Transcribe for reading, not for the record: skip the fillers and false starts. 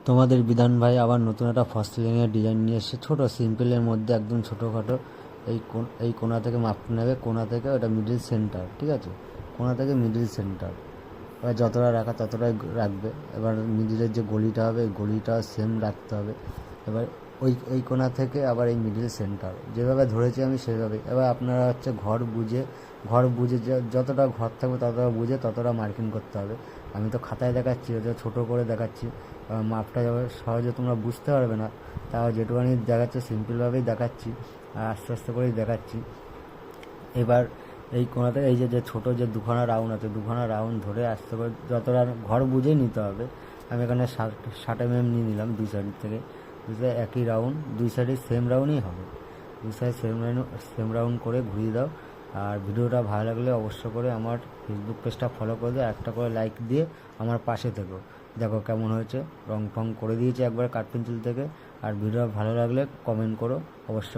তোমাদের বিধান ভাই আবার নতুন একটা ফলস সিলিংয়ের ডিজাইন নিয়ে এসেছে, ছোটো সিম্পলের মধ্যে একদম ছোটোখাটো। এই কোণা থেকে মাপটা নেবে, কোণা থেকে ওটা মিডিল সেন্টার, ঠিক আছে? কোণা থেকে মিডিল সেন্টার, এবার যতটা রাখা ততটাই রাখবে। এবার মিডিলের যে গলিটা হবে, এই গলিটা সেম রাখতে হবে। এবার ওই কোণা থেকে আবার এই মিডিল সেন্টার যেভাবে ধরেছি আমি সেভাবে। এবার আপনারা হচ্ছে ঘর বুঝে যতটা ঘর থাকবে ততটা বুঝে ততটা মার্কিং করতে হবে। আমি তো খাতায় দেখাচ্ছি, ওটা ছোটো করে দেখাচ্ছি, মাপটা যাবে সহজে তোমরা বুঝতে পারবে না। তাও যেটুখানি দেখাচ্ছে সিম্পলভাবেই দেখাচ্ছি আর আস্তে আস্তে করেই দেখাচ্ছি। এবার এই কোণাতে এই যে ছোটো যে দুখানা রাউন্ড আছে, দুখানা রাউন্ড ধরে আস্তে করে যতটা ঘর বুঝেই নিতে হবে। আমি এখানে 60 mm নিয়ে নিলাম দুই সাইড থেকে। দুই সাইড একই রাউন্ড, দুই সাইডে সেম রাউন্ডই হবে। দুই সাইড সেম রাউন্ড করে ঘুরিয়ে দাও। আর ভিডিওটা ভালো লাগলে অবশ্য করে আমার ফেসবুক পেজটা ফলো করে দাও, একটা করে লাইক দিয়ে আমার পাশে থেকো। দেখো কেমন হয়েছে, রং ফং করে দিয়েছি একবার কাঠ পেন্সিল থেকে। আর ভিডিও ভালো লাগলে কমেন্ট করো অবশ্য।